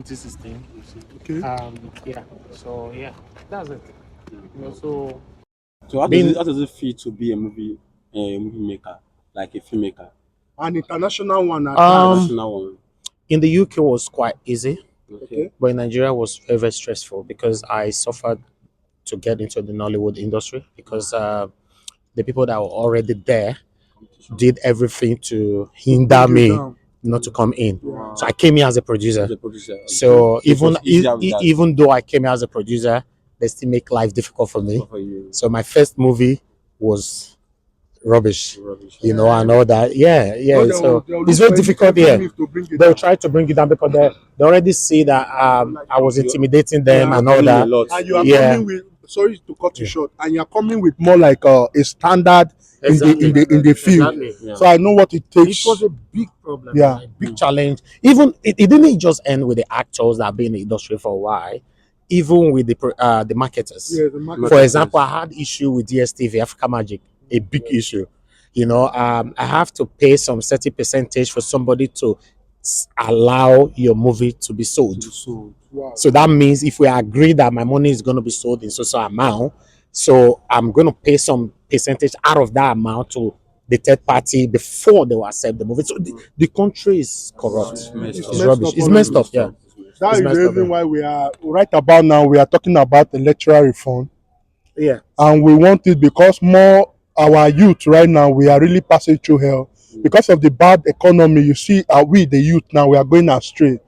2016. Okay. Yeah. So yeah, that's it. So So being how does it feel to be a movie maker, like a filmmaker, An international one at that. international one? in the UK was quite easy, Okay. but in Nigeria was very, very stressful because I suffered to get into the Nollywood industry because the people that were already there did everything to hinder Bring you me down. not to come in. Wow. So I came here as a producer. The producer. So It was easier with that. even though I came here as a producer, they still make life difficult for me. For you. So my first movie was rubbish, Rubbish. and all that. Yeah, yeah. No, So they'll it's look very for any difficult here. means to bring it They'll down. try to bring it down because they already see that I was intimidating them Yeah. and all Doing a that. lot. And you are Yeah. coming with, sorry to cut you short, and you are coming with more like a standard Exactly. in the field. Exactly. Yeah. So I know what it It takes. was a big problem, Yeah. a big challenge. Even it didn't just end with the actors that have been in the industry for a while, even with the marketers. Yeah, the market. For example, I had issue with DSTV Africa Magic, a big issue. I have to pay some certain percentage for somebody to allow your movie to be sold. Wow. So that means if we agree that my money is going to be sold in so amount, so I'm going to pay some percentage out of that amount to the third party before they will accept the movie. So the country is corrupt. It's messed It's up. rubbish. It's messed up. Yeah. That It's is the messed up, reason yeah. why we are right about now. We are talking about electoral reform, Yeah. and we want it because more our youth right now we are really passing through hell because of the bad economy. You see, we the youth now we are going astray.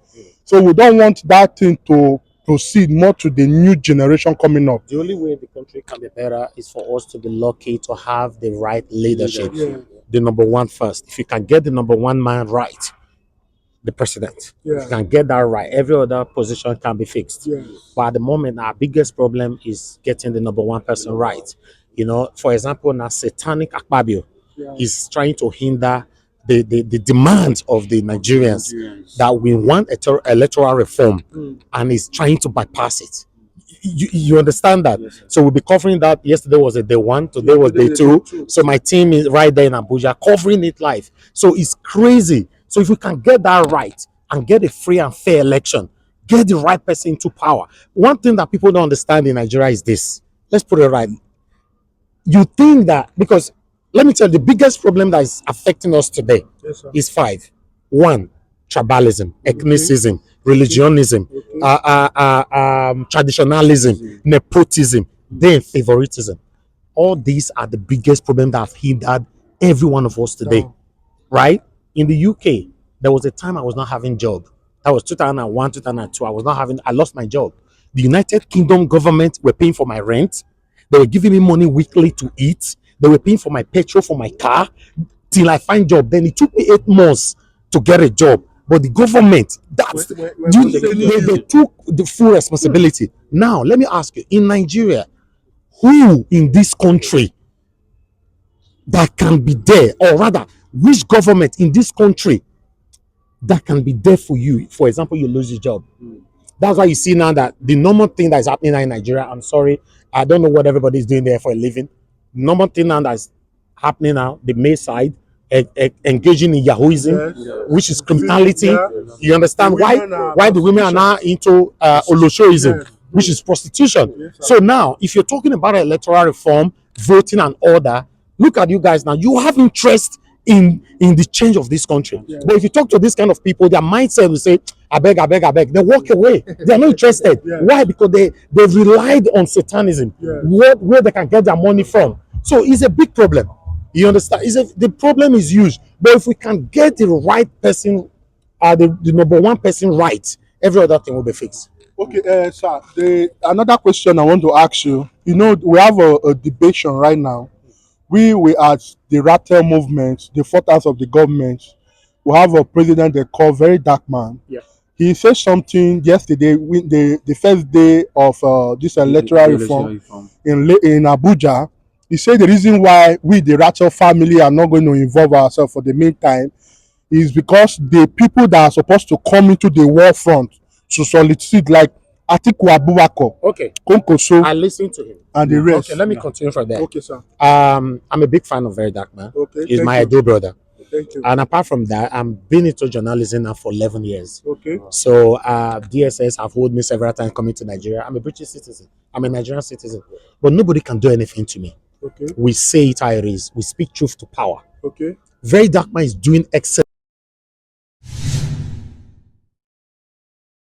So we don't want that thing to proceed more to the new generation coming up. The only way the country can be better is for us to be lucky to have the right leadership. Yeah. The number one first. If you can get the number one man right, the president. Yeah. If you can get that right, every other position can be fixed. Yeah. But at the moment, our biggest problem is getting the number one person right. For example, now Satanic Akpabio is trying to hinder the demands of the Nigerians that we want electoral reform, and is trying to bypass it. You understand that? Yes, sir. So we'll be covering that. Yesterday was a day one, today was day two. So my team is right there in Abuja covering it live. So it's crazy. So if we can get that right and get a free and fair election, get the right person into power. One thing that people don't understand in Nigeria is this. Let's put it right. You think that, because let me tell you, the biggest problem that is affecting us today is five. One, tribalism, ethnicism, religionism, traditionalism, nepotism, then favoritism. All these are the biggest problems that have hindered every one of us today, right? In the UK, there was a time I was not having job. That was 2001, 2002. I lost my job. The United Kingdom government were paying for my rent. They were giving me money weekly to eat. They were paying for my petrol for my car till I find job. Then it took me 8 months to get a job. But the government, they took the full responsibility. Now, let me ask you, in Nigeria, who in this country that can be there, or rather, which government in this country that can be there for you? For example, you lose your job. That's why you see now that the normal thing that is happening now in Nigeria, I'm sorry, I don't know what everybody is doing there for a living. Normal thing now that's happening now, the male side, engaging in Yahooism, which is criminality. You understand why the women are now into Oloshoism, which is prostitution. So now, if you're talking about electoral reform, voting and order, look at you guys now. You have interest in the change of this country. But if you talk to this kind of people, their mindset will say, I beg. They walk away. They are not interested. Why? Because they've relied on Satanism, where they can get their money from. So it's a big problem. You understand? The problem is huge. But if we can get the right person, the number one person right, every other thing will be fixed. Okay, sir. Another question I want to ask you. We have a debate right now. We at the Rattle movement, the fourth of the government, we have a president they call very dark man. Yeah. He said something yesterday, the first day of this electoral reform in Abuja. He said the reason why we, the Rattle family, are not going to involve ourselves for the meantime is because the people that are supposed to come into the war front to solicit, like Atiku Abubakar, Okay. Konkoso, I listened to him. and the rest. Okay, let me continue from there. Okay, sir. I'm a big fan of Very Dark Man. Okay, He's thank my you. idol brother. Thank you. And apart from that, I'm been into journalism now for 11 years. Okay. So DSS have hold me several times coming to Nigeria. I'm a British citizen. I'm a Nigerian citizen. But nobody can do anything to me. Okay. We say it how it is. We speak truth to power. Okay. Very Dark Man is doing excellent.